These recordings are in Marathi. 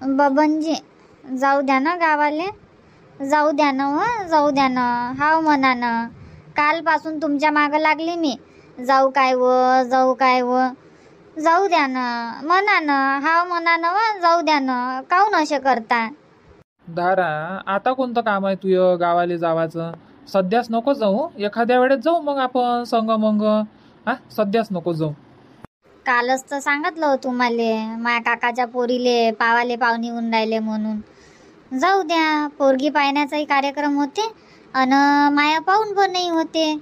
बबनजी, जाऊ द्या ना गावाले. जाऊ द्या ना जाऊ द्या ना. हाव म्हणा ना. कालपासून तुमच्या मागं लागली मी. जाऊ काय व जाऊ काय व. जाऊ द्या ना म्हणा ना. हाव म्हणा ना जाऊ द्या ना. काहून असे करता? धारा, आता कोणतं काम आहे तुझं गावाले जावाचं? सध्याच नको जाऊ, एखाद्या वेळेस जाऊ मग आपण संग मंग. सध्याच नको जाऊ. कालच तर सांगितलं हो तुम्हाला, माया काकाच्या पोरीले पावाले पाहुणे येऊन राहिले म्हणून. जाऊ द्या, पोरगी पाहण्याचाही कार्यक्रम होते अन माया पाहून पण नाही होते.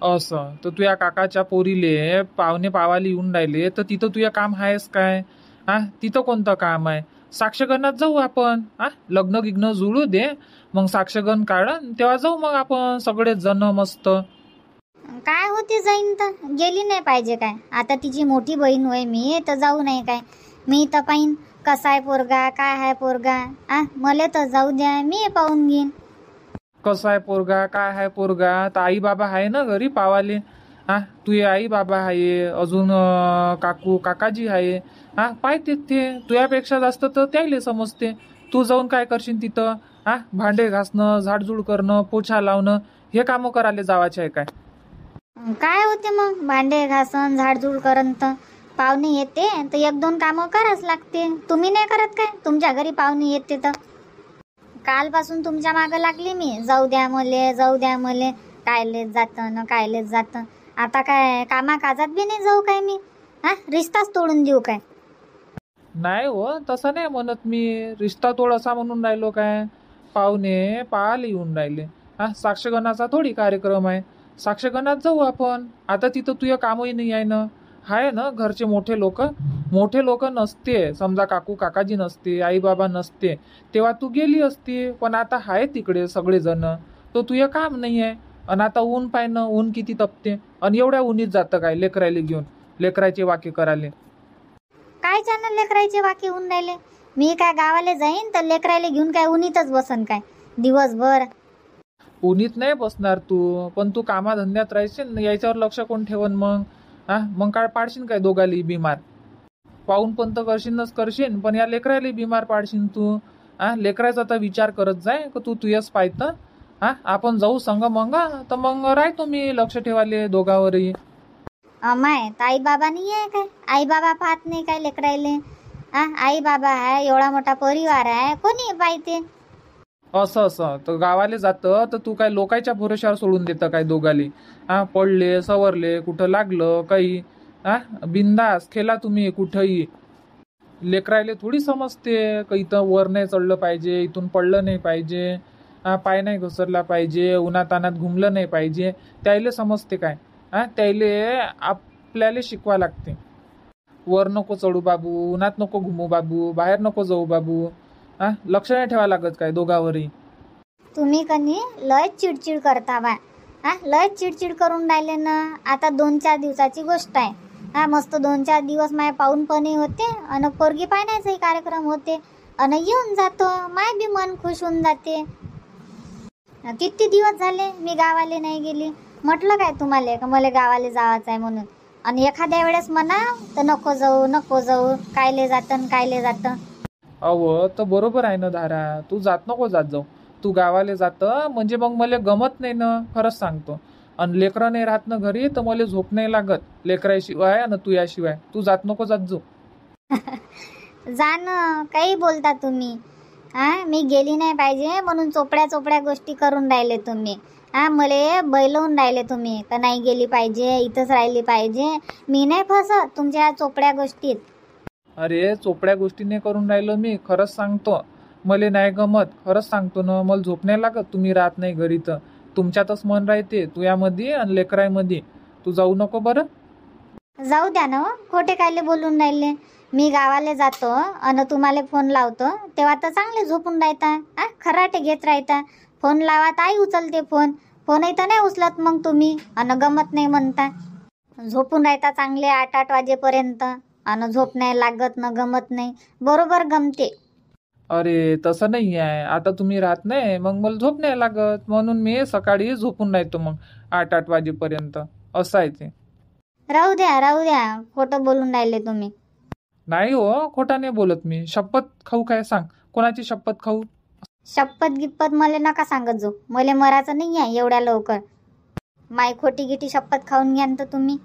असं तर तुझ्या काकाच्या पोरीले पाहुणे पावाले येऊन राहिले तर तिथं तुझं काम आहेस काय? तिथं कोणतं काम आहे? साक्षगणात जाऊ आपण. लग्न गिग्न जुळू दे, मग साक्षगण काढन तेव्हा जाऊ मग आपण सगळेच जण मस्त. काय होते जाईन तर गेली नाही पाहिजे काय? आता तिची मोठी बहीण होय मी, तर जाऊ नाही काय? मी तर पाहीन कसा आहे पोरगा, काय आहे पोरगा. मला तर जाऊ द्या, मी पाहून घेईन. कसा आहे पोरगा, काय आहे पोरगा? तर आई बाबा आहे ना घरी पावाले. तुझे आई बाबा आहे, अजून काकू काकाजी आहे. पाहते ते तुझ्यापेक्षा जास्त तर त्याले समजते. तू जाऊन काय करशील तिथं? भांडे घासणं, झाडझूड करणं, पोछा लावणं, हे कामं करायला जावाचे आहे काय? काय होते मग भांडे घासन झाडझूड करन तर पाहुणे येते तर एक दोन कामं करावंच लागते. तुम्ही नाही करत काय? तुमच्या घरी पाहुणे येते तर. कालपासून तुमच्या मागं लागली मी. जाऊ द्या मले, जाऊ द्या मले. कायलेच जातं न कायलेच जातं. आता काय कामा काजात बी नाही जाऊ काय मी? रिश्ताच तोडून देऊ काय? नाही हो, तसं नाही म्हणत मी. रिश्ता तोड असा म्हणून राहिलो काय? पाहुणे पाहायला येऊन राहिले. साक्षगणाचा थोडी कार्यक्रम आहे. साक्षगणात जाऊ आपण. आता तिथं तुझं कामही नाही आहे ना. आहे ना घरचे मोठे लोक. मोठे लोक नसते, समजा काकू काकाजी नसते, आई बाबा नसते, तेव्हा तू गेली असती. पण आता आहे तिकडे सगळेजण, तो तुझं काम नाही आहे. आणि आता ऊन पाय ना, ऊन किती तपते. आणि एवढ्या उन्हीत जातं काय लेकरायले घेऊन, लेकरायचे वाके करायले? काय चॅनल लेकरायचे वाके होऊन राहिले? मी काय गावाला जाईन तर लेकरायले घेऊन काय उन्हीतच बसन काय दिवसभर? उन्हीत नाही बसणार तू, पण तू कामाधंद्यात राहशील, याच्यावर लक्ष कोण ठेवन मग? मग काय पाडशील काय दोघाली बिमार? पाहून पण तर करशील, पण या लेकरायला बिमार पाडशील तू. लेकरायचा तर विचार करत जाय का तू तुझ्याच पाहतं. आपण जाऊ संग मग, तर मग राहतो मी लक्ष ठेवाले दोघावरही. अमाय तर आई बाबा नाही आहे काय? आई बाबा पाहत नाही काय लेकरायले? आई बाबा आहे, एवढा मोठा परिवार आहे, कोणी पाहते? असं तर गावाले जातं तर तू काय लोकांच्या भरोश्यावर सोडून देतं काय दोघाली? पडले सवरले, कुठं लागलं काही, बिंदास खेळा तुम्ही कुठंही. लेकरायले थोडी समजते का इथं वर नाही चढलं पाहिजे, इथून पडलं नाही पाहिजे, पाय नाही घसरला पाहिजे, उन्हातानात घुमलं नाही पाहिजे. त्याले समजते काय? त्याले आपल्याला शिकवा लागते. वर नको चढू बाबू, उन्हात नको घुमू बाबू, बाहेर नको जाऊ बाबू. लक्ष नाही ठेवा लागत काय दोघावरही? तुम्ही कनी लय चिडचिड करता बा. लय चिडचिड करून राहिले ना. आता 2-4 दिवसाची गोष्ट आहे. मस्त 2-4 दिवस माय पाहून पण होते आणि पोरगी पाहण्याचाही कार्यक्रम होते आणि येऊन जातो. माय बी मन खुश होऊन जाते. किती दिवस झाले मी गावाले नाही गेली. म्हटलं काय तुम्हाला का मला गावाले जायचं आहे म्हणून, आणि एखाद्या वेळेस म्हणा तर नको जाऊ नको जाऊ, कायले जातं कायले जातं. अहो तर बरोबर आहे ना धारा, तू जात नको जात जाऊ. तू गावाले जातं म्हणजे मग मला गमत नाही ना, खरंच सांगतो. आणि लेकरं नाही राहत ना घरी तर मला झोप नाही लागत लेकराशिवाय आणि तू याशिवाय. तू जात नको जात जाऊ. जाणं काही बोलता तुम्ही. मी गेली नाही पाहिजे म्हणून चोपड्या गोष्टी करून राहिले तुम्ही. मले बैलवून राहिले तुम्ही का नाही गेली पाहिजे, इथंच राहिली पाहिजे. मी नाही फसत तुमच्या चोपड्या गोष्टीत. अरे चोपड्या गोष्टीने करून राहिलो मी, खरंच सांगतो. मला नाही गमत, खरंच सांगतो ना. मला झोप नाही लागत तुम्ही राहत नाही घरी तर. तुमच्यातच मन राहते तुझ्यामध्ये आणि लेकरायमध्ये. तू जाऊ नको बरं. जाऊ द्या ना, खोटे कायले बोलून राहिले. मी गावाला जातो आणि तुम्हाला फोन लावतो तेव्हा तर चांगले झोपून राहता. खराटे घेत राहता. फोन लावा तर आई उचलते फोनही तर नाही उचलत मग तुम्ही, आणि गमत नाही म्हणता. झोपून राहता चांगले 8-8 वाजेपर्यंत आणि झोप नाही लागत ना गमत नाही. बरोबर गमते. अरे तसं नाही आहे. आता तुम्ही राहत नाही मग मला झोप नाही लागत, म्हणून मी सकाळी झोपून राहतो मग 8-8 वाजेपर्यंत. असं आहे ते. राहू द्या खोटं बोलून राहिले तुम्ही. नाही हो, खोटा नाही बोलत मी. शपथ खाऊ काय? सांग, कोणाची शपथ खाऊ? शपथ गिप्पत मला नका सांगत जो, मला मराचं नाही आहे एवढ्या लवकर. माय खोटी गिटी शपथ खाऊन घ्यान तर तुम्ही.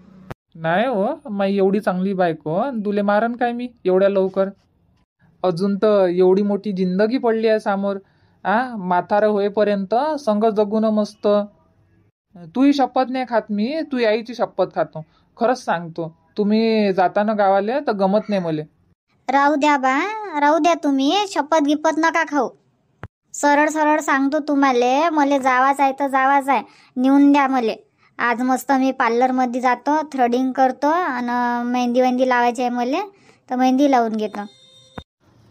नाही हो, माई एवढी चांगली बायको तुले मारन काय मी एवढ्या लवकर? अजून तर एवढी मोठी जिंदगी पडली आहे समोर. म्हातारं होईपर्यंत संग जगून मस्त. तूही शपथ नाही खात मी, तू आईची शपथ खातो. खरंच सांगतो, तुम्ही जाताना गावाले तर गमत नाही मले. राहू द्या बा, राहू द्या, तुम्ही शपथ गिप्पत नका खाऊ. सरळ सरळ सांगतो तुम्हाला, मला जावाच आहे तर जावाच आहे. नेऊन द्या मले. आज मस्त मी पार्लरमध्ये जातो, थ्रेडिंग करतो आणि मेहंदी लावायची आहे मला, तर मेहंदी लावून घेतो.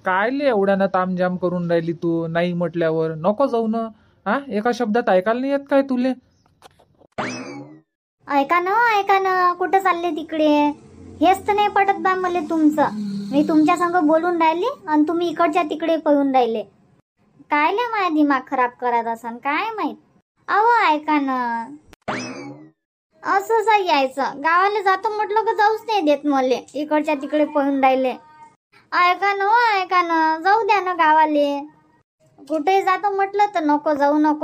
काय ले एवढ्यानं तामजाम करून राहिली तू? नाही म्हटल्यावर नको जाऊ ना. एका शब्दात ऐकायला नाही येत काय तुले? ऐका ना, कुठं चालले तिकडे? हेच तर नाही पटत बा मला तुमचं. मी तुमच्या संग बोलून राहिली आणि तुम्ही इकडच्या तिकडे पळून राहिले. काय ले माझा दिमाग खराब करत असन काय माहित. अहो ऐका ना, असं यायचं गावाला जातो म्हटलं का जाऊच नाही देत मले, इकडच्या तिकडे पळून राहिले. ऐका ना, जाऊ द्या ना गावाले. कुठे जातो म्हटलं तर नको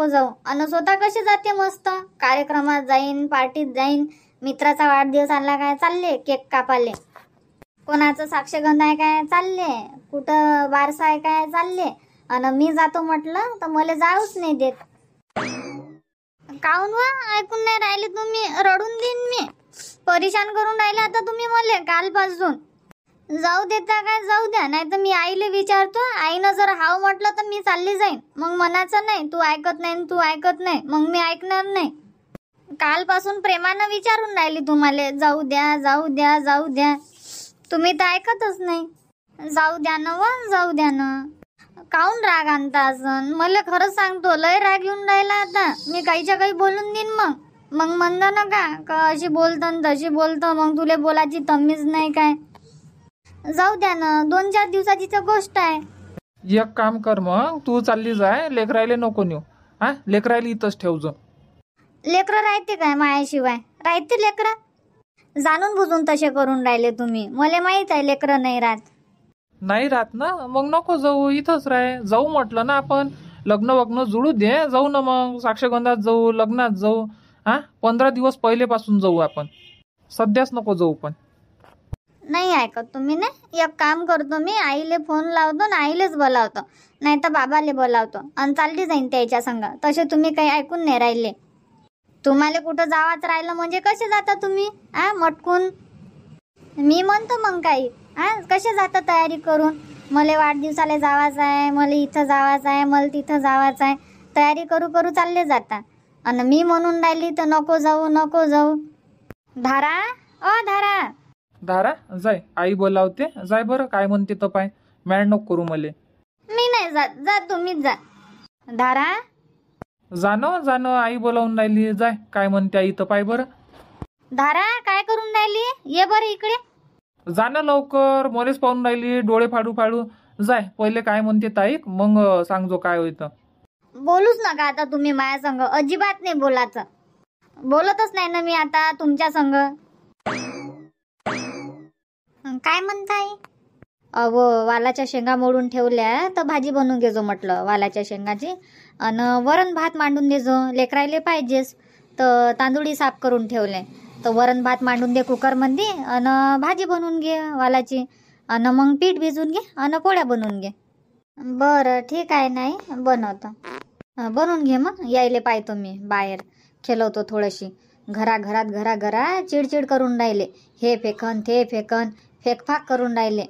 जाऊ. आणि स्वतः कशी जाते मस्त कार्यक्रमात जाईन, पार्टीत जाईन. मित्राचा वाढदिवस आला काय चालले केक कापाले, कोणाचं साक्षगंध आहे काय चालले, कुठं बारसा आहे काय चालले. आणि मी जातो म्हटलं तर मला जाऊच नाही देत. काऊन वा ऐकून नाही राहिले तुम्ही? रडून देईन मी. परेशान करून राहिले आता तुम्ही मला कालपासून. जाऊ देता काय? जाऊ द्या, नाही तर मी आईले विचारतो. आईनं जर हाव म्हटलं तर मी चालली जाईन. मग मनाचं नाही, तू ऐकत नाही, मग मी ऐकणार नाही. कालपासून प्रेमानं विचारून राहिली तुम्हाला, जाऊ द्या. तुम्ही तर ऐकतच नाही. जाऊ द्या ना. काऊन राग आणता असन? मला खरंच सांगतो, लय राग येऊन राहिला आता. मी काहीच्या काही बोलून देईन मग म्हणता नका का अशी बोलतं तशी बोलतं, मग तुला बोलायची तमीज नाही काय. जाऊ द्या ना, 2-4 दिवसाची तर गोष्ट आहे. एक काम कर, मग तू चालली जाय, लेकरायले नको नेऊ. लेकरायला इथंच ठेवजो. लेकरं राहते काय मायाशिवाय? राहते लेकरं? जाणून बुजून तसे करून राहिले तुम्ही. मला माहित आहे लेकरं नाही राहत. नाही राहत ना, मग नको जाऊ, इथंच राह. जाऊ म्हटलं ना आपण, लग्न जुळू दे, जाऊ ना मग. साक्षगंधात जाऊ, लग्नात जाऊ. 15 दिवस पहिलेपासून जाऊ आपण, सध्याच नको जाऊ. पण नाही ऐकत तुम्ही ना. एक काम करतो, मी आईले फोन लावतो ना, आईलेच बोलावतो, नाही तर बाबाले बोलावतो आणि चालली जाईन त्याच्या संग. तसे तुम्ही काही ऐकून नाही राहिले. तुम्हाला कुठं जावाच राहिलं म्हणजे कसे जाता तुम्ही मटकून? मी म्हणतो मग काही कसे जाता तयारी करून? मला वाढदिवसाला जावाचं आहे, मला इथं जावाचं आहे, मला तिथं जावाचं आहे. तयारी करू चालले जाता आणि मी म्हणून राहिली तर नको जाऊ. धारा जाय, आई बोलावते, जाय बरं. काय म्हणते तर पाय, मॅड नको करू मले. मी नाही जात, जा तुम्हीच जा. धारा जाणं आई बोलावून राहिली, जाय. काय म्हणते आई तर पाय बरं. धारा काय करून राहिली? ये बरं इकडे. जाणं लवकर, मलेच पाहून राहिली डोळे फाडू. जाय, पहिले काय म्हणते ताईक, मग सांगजो काय होतं. बोलूच नका आता तुम्ही माझ्या संग, अजिबात नाही बोलायचं. बोलतच नाही ना मी आता तुमच्या संग. काय म्हणताय? अहो, वालाच्या शेंगा मोडून ठेवल्या तर भाजी बनवून घेजो म्हटलं वालाच्या शेंगाची. आणि वरण भात मांडून देजो, लेकरायले पाहिजेस. तर तांदूळी साफ करून ठेवले, तर वरण भात मांडून दे कुकरमध्ये आणि भाजी बनवून घे वालाची. आणि मग पीठ भिजून घे आणि पोळ्या बनवून घे. बरं ठीक आहे, नाही बनवतो. बनवून घे मग. यायले पाहतो मी बाहेर, खेळवतो थोडीशी. घरा चिडचिड करून राहिले. हे फेकन ते फेकन, फेकफाक करून राहिले.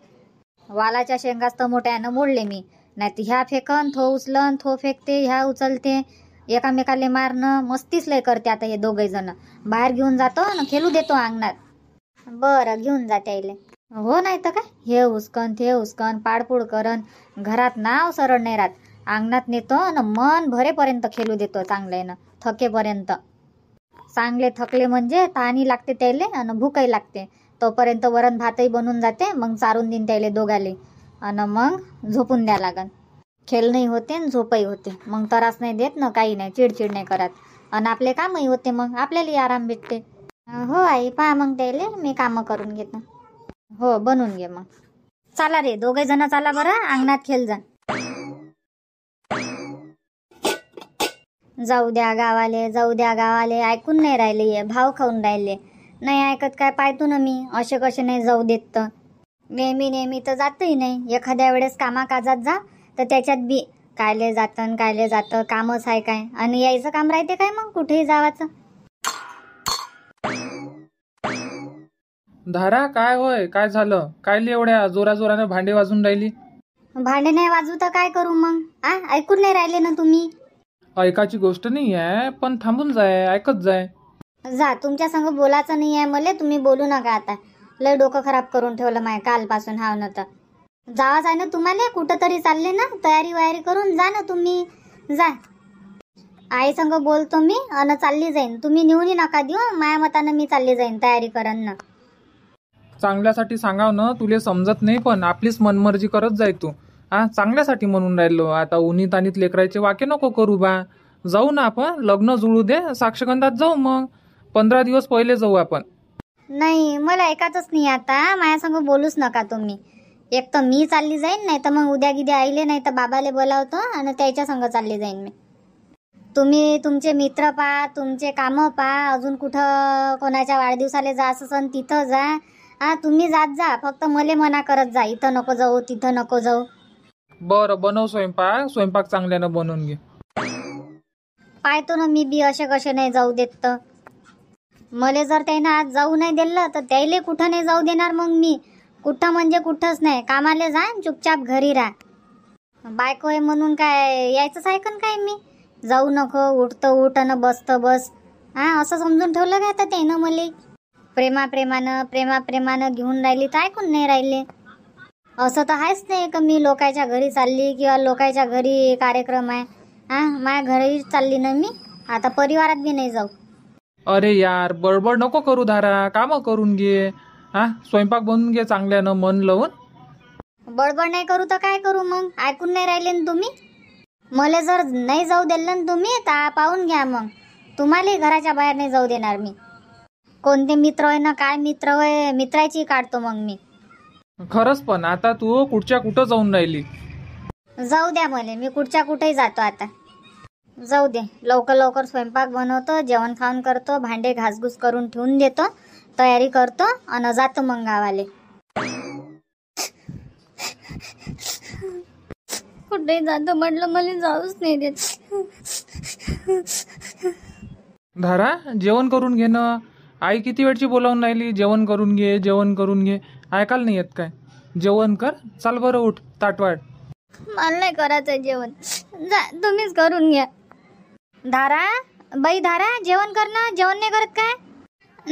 वालाच्या शेंगाच तर मोठ्यानं मोडले मी, नाही तर ह्या फेकन, थो उचलन, थो फेकते, ह्या उचलते. एकामेकाले मारणं मस्तीच लय करते आता हे दोघे जण. बाहेर घेऊन जातो ना खेळू देतो अंगणात. बरं घेऊन जाते आईले. हो, नाही तर काय, हे उचकन ते उचकन, पाडपूड करन. घरात नाव सरळ नाही राहत. अंगणात नेतो ना मन भरेपर्यंत खेळू देतो चांगल्यानं, थकेपर्यंत. चांगले थकले म्हणजे ताणी लागते त्याले आणि भूकही लागते. तोपर्यंत वरण भातही बनून जाते, मग चारून देईन त्याले दोघाले आणि मग झोपून द्या लागन. खेळणंही होते आणि झोपही होते. मग त्रास नाही देत ना, काही नाही, चिडचिड नाही करत. आणि आपले कामही होते, मग आपल्यालाही आराम भेटते. हो आई, पहा मग त्याले मी कामं करून घेतो. हो, बनवून घे मग. चला रे दोघे जण चला बरं अंगणात खेळ जा. जाऊ द्या गावाले जाऊ द्या गावाले ऐकून नाही राहिले भाव खाऊन राहिले. नाही ऐकत काय पाहतो ना मी असे कसे नाही जाऊ देत तर. नेहमी तर जातही नाही. एखाद्या वेळेस कामाकाजात जा तर त्याच्यात बी कायले जातं कामच आहे काय आणि यायचं काम राहते काय मग कुठेही जावाचं. धारा काय होय काय झालं कायले एवढ्या जोराने भांडे वाजून राहिली. भांडे नाही वाजू तर काय करू मग. ऐकून नाही राहिले ना तुम्ही. ऐकायची गोष्ट नाही आहे पण थांबून जाय ऐकत जाय. जा तुमच्या संग बोलायचं नाही आहे मला. तुम्ही बोलू नका आता. लय डोकं खराब करून ठेवलं माय कालपासून. हाव ना तर जावाच आहे ना तुम्हाला. कुठं तरी चालले ना तयारी करून जा ना तुम्ही. जा आई संग बोलतो मी अन चालली जाईन. तुम्ही नेऊनही नका देऊ. माया मतानं मी चालली जाईन तयारी करन ना. चांगल्यासाठी सांगाव ना तुले समजत नाही पण आपलीच मनमर्जी करत जाय तू. चांगल्यासाठी म्हणून राहिलो. आता उन्हीत आणीत लेकरायचे वाके नको करू बा. जाऊ ना आपण लग्न जुळू दे साक्षगंधात जाऊ मग 15 दिवस पहिले जाऊ आपण. नाही मला ऐकायचंच नाही आता. माझ्या संग बोलूच नका तुम्ही. एक तर मी चालली जाईन नाही तर मग उद्या गिद्या आईले नाही तर बाबाले बोलावतो आणि त्याच्या संग चालली जाईन मी. तुम्ही तुमचे मित्र पहा तुमचे कामं पहा. अजून कुठं कोणाच्या वाढदिवसाला जा असं तिथं जा. तुम्ही जात जा फक्त मले मना करत जा. इथं नको जाऊ तिथं नको जाऊ. बरं बनव स्वयंपाक चांगल्यानं बनवून घे. पाहतो ना मी बी असे कसे नाही जाऊ देत तर. मले जर त्यानं आज जाऊ नाही दिलं तर त्याले कुठं नाही जाऊ देणार मग मी. कुठं म्हणजे कुठंच नाही. कामाला जा चुपचाप घरी राहा. बायको आहे म्हणून काय यायचंच ऐकन काय मी. जाऊ नको उठतं उठ आणि बसतं बस. असं समजून ठेवलं का आता त्यानं मला. प्रेमाप्रेमानं घेऊन राहिली तर ऐकून नाही राहिले. असं तर आहेच नाही का मी लोकांच्या घरी चालली किंवा लोकांच्या घरी कार्यक्रम आहे. माझ्या घरी चालली ना मी. आता परिवारात बी नाही जाऊ. अरे यार बडबड नको करू धारा. कामं करून घे. स्वयंपाक बनवून घे चांगल्यानं मन लावून. बडबड नाही करू तर काय करू मग. ऐकून नाही राहिले ना तुम्ही. मला जर नाही जाऊ दिलं ना तुम्ही तर पाहून घ्या मग. तुम्हाला घराच्या बाहेर नाही जाऊ देणार मी. कोणते मित्र होय ना काय मित्र होय मित्राची काढतो मग मी. खरंच पण आता तू कुठं जाऊन राहिली. जाऊ द्या मला. मी कुठेही जातो आता. जाऊ दे. लवकर स्वयंपाक बनवतो जेवण खाऊन करतो भांडे घासघूस करून ठेवून देतो तयारी करतो आणि जातो मग गावाले. कुठेही जातो म्हटलं मला जाऊच नाही देत. धारा जेवण करून घे ना. आई किती वेळची बोलावून राहिली जेवण करून घे. ऐकायला नाही येत काय. जेवण कर. चाल बरं उठ ताटवाड. मला नाही करायचं जेवण. जा तुम्हीच करून घ्या. धारा जेवण कर ना. जेवण नाही करत काय.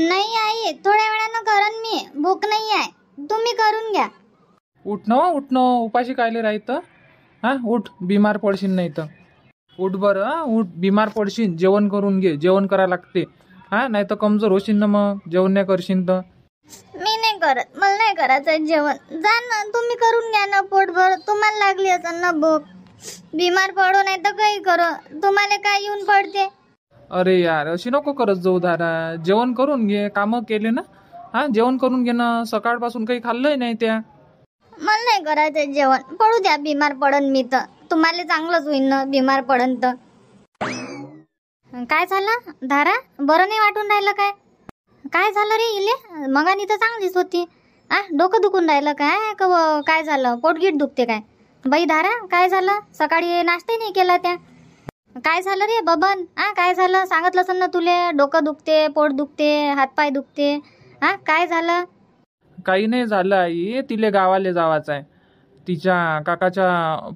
नाही आई थोड्या वेळानं करन मी. भूक नाही आहे. तुम्ही करून घ्या. उठ ना उपाशी कायले राहतं. उठ बिमार पडशील नाही तर. उठ बरं उठ. बिमार पडशील. जेवण करून घे. जेवण करा लागते. नाही तर कमजोर होशील ना मग जेवण नाही करशील तर. मी नाही करत. मला नाही करायचं जेवण. जा ना तुम्ही करून घ्या ना पोटभर. तुम्हाला लागली असेल ना भूक. बिमार पडू नाही तर काही करू. तुम्हाला काय येऊन पडते. अरे यार अशी नको करत जाऊ धारा. जेवण करून घे. कामं केले ना. जेवण करून घे ना. सकाळपासून काही खाल्लंय नाही त्या. मला नाही करायचं जेवण. पडू द्या. बिमार पडन मी तर. तुम्हाला चांगलंच होईन ना बिमार पडन तर. काय झालं धारा. बरं नाही वाटून राहिलं काय. काय झालं रे इले. मगानी तर चांगलीच होती. डोकं दुखून राहिलं काय काय झालं. पोटगीट दुखते काय. बाई धारा काय झालं. सकाळी नाश्ता नाही केला त्या. काय झालं रे बबन. काय झालं सांगितलं असेल ना तुले. डोकं दुखते पोट दुखते हातपाय दुखते. काय झालं. काही नाही झालं आई. तिले गावाले जावाचं आहे. तिच्या काकाच्या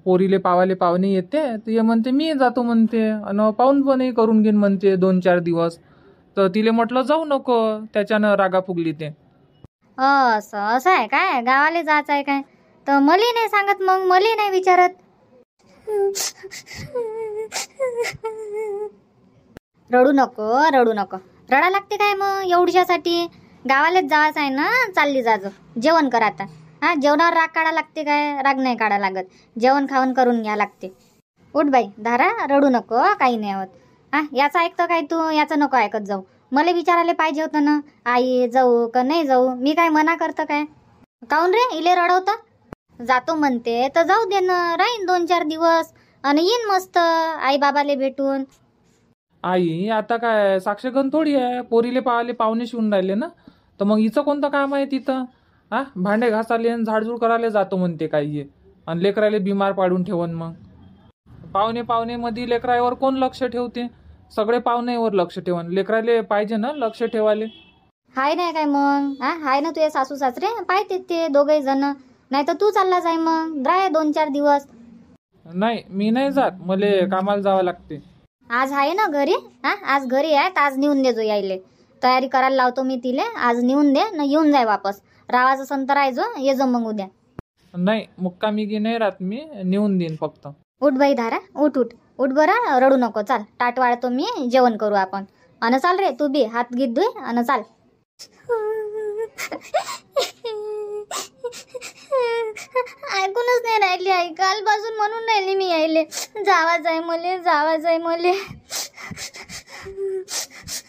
पोरीले पावाले पाहुणे येते. ते म्हणते मी जातो म्हणते आणि पाहून पण करून घेईन म्हणते 2-4 दिवस. तर तिले म्हटलं जाऊ नको. त्याच्यानं रागा फुगली ते. असं आहे काय. गावाला जायचं आहे काय. तर मला नाही सांगत मग. मला नाही विचारत. रडू नको. रडा लागते काय मग एवढ्यासाठी. गावालाच जायचं आहे ना. चालली जाजो. जेवण कर आता. जेवणावर राग काढा लागते काय. राग नाही काढा लागत. जेवण खावण करून घ्या लागते. उठ बाई धारा रडू नको. काही नाही होत. याचं ऐकतं काय तू. याचं नको ऐकत जाऊ. मला विचारायला पाहिजे होतं ना आई जाऊ का नाही जाऊ. मी काय मना करतं काय. काऊन रे इले रडवतं. जातो म्हणते तर जाऊ दे ना, राहीन 2-4 दिवस आणि येईन मस्त आई बाबाले भेटून. आई आता काय साक्षगण थोडी आहे, पोरीले पावाले पाहुणे शिवून राहिले ना, तर मग हिचं कोणतं काम आहे तिथं? हा, भांडे घासाले आणि झाडझूड करायला जातो म्हणते काही, आणि लेकराले बिमार पाडून ठेवन. मग पाहुणे मध्ये लेकरावर कोण लक्ष ठेवते? सगळे पाहुण्यावर लक्ष ठेवन, लेकराले पाहिजे ना लक्ष ठेवाले. हाय नाही काय मग? हाय ना तुझे सासू सासरे, पाहते ते दोघे जण. नाही तर तू चालला जाय मग, राह 2-4 दिवस. नाही, मी नाही जात, मले कामाला जावं लागते. आज आहे ना घरी? आज घरी आहे तर आज नेऊन दे जो यायले. तयारी करायला लावतो मी तिले, आज नेऊन दे ना, येऊन जाय वापस. रावाचं संत राहायचो, ये जो मग उद्या. नाही, मुक्कामी गी नाही राहत मी, नेऊन देईन फक्त. उठ बाई धारा, उठ उठ उठ बरं, रडू नको. चाल ताट वाढतो मी, जेवण करू आपण. अन चाल रे तू बी, हात गीत धुय अन चाल. ऐकूनच नाही राहिली आई, कालपासून म्हणून राहिली मी यायले, जावाच आहे मले, जावाच आहे मले.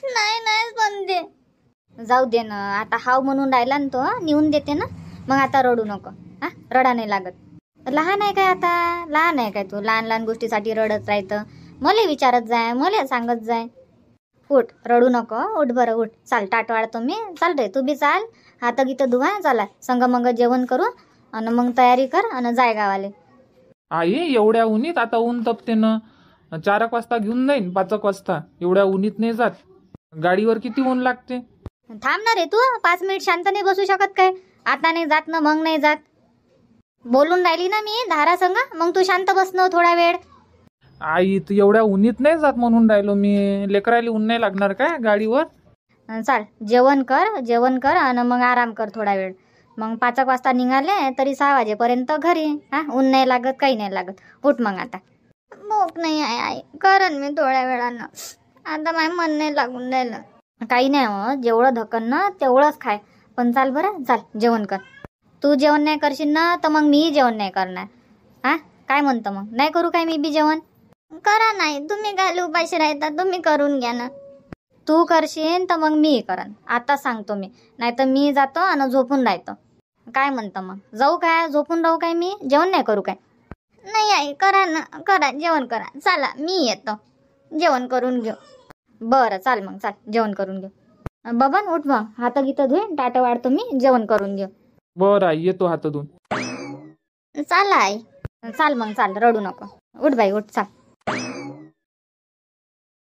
नाही म्हणते. जाऊ दे ना, आता हाव म्हणून राहिला ना तो, नेऊन देते ना. मग आता रडू नको, रडा नाही लागत. लहान आहे काय आता? लहान आहे काय तू? लहान गोष्टीसाठी रडत राहतं. मला विचारत जाय, मला सांगत जाय. उठ, रडू नको, उठ बरं उठ. चाल ताट वाढतो मी, चाल रे तू बी चाल. हात गीत धुवा, चला संग मंग जेवण करू आणि मग तयारी कर आणि जाय गावाले. आई एवढ्या उन्हीत? आता ऊन तपते ना. 4 वाजता घेऊन जाईन, 5 वाजता. एवढ्या उन्हीत नाही जात. गाडीवर किती ऊन लागते. थांब ना रे तू, 5 मिनिट शांत नाही बसू शकत काय? आता नाही जात ना मग नाही जात. बोलून राहिली ना मी धारा संग, मग तू शांत बस ना थोडा वेळ. आई तू एवढ्या उन्हीत नाही जात म्हणून राहिलो मी. लेकरायला ऊन नाही लागणार काय गाडीवर? चाल जेवण कर आणि मग आराम कर थोडा वेळ. मग 5 वाजता निघाले तरी 6 वाजेपर्यंत घरी. ऊन नाही लागत, काही नाही लागत. उठ मग आता. भूक नाही आहे आई, करन मी थोड्या वेळानं. आता माझं मन नाही लागून राहिलं. काही नाही हो, जेवढं धकन ना तेवढंच खाय. पण चाल बरं, चाल जेवण कर. तू जेवण नाही करशील ना तर मग मी जेवण नाही करणार. काय म्हणतं मग? नाही करू काय मी बी जेवण? करा नाही, तुम्ही काय उपाशी राहता, तुम्ही करून घ्या ना. तू करशील तर मग मी करन, आता सांगतो मी. नाही तर मी जातो आणि झोपून राहतो. काय म्हणतं मग? जाऊ काय, झोपून राहू काय मी? जेवण नाही करू काय? नाही आई, करा ना, करा जेवण करा. चला मी येतो, जेवण करून घेऊ. बरं चाल मग, चाल जेवण करून घेऊ. बबन उठ मग, हात गीत धुय, ताट वाढतो मी, जेवण करून घेऊ. बरं आई, येतो हात धुवून. चाल आई, चाल मग चाल, रडू नको. उठ बाई उठ, चाल.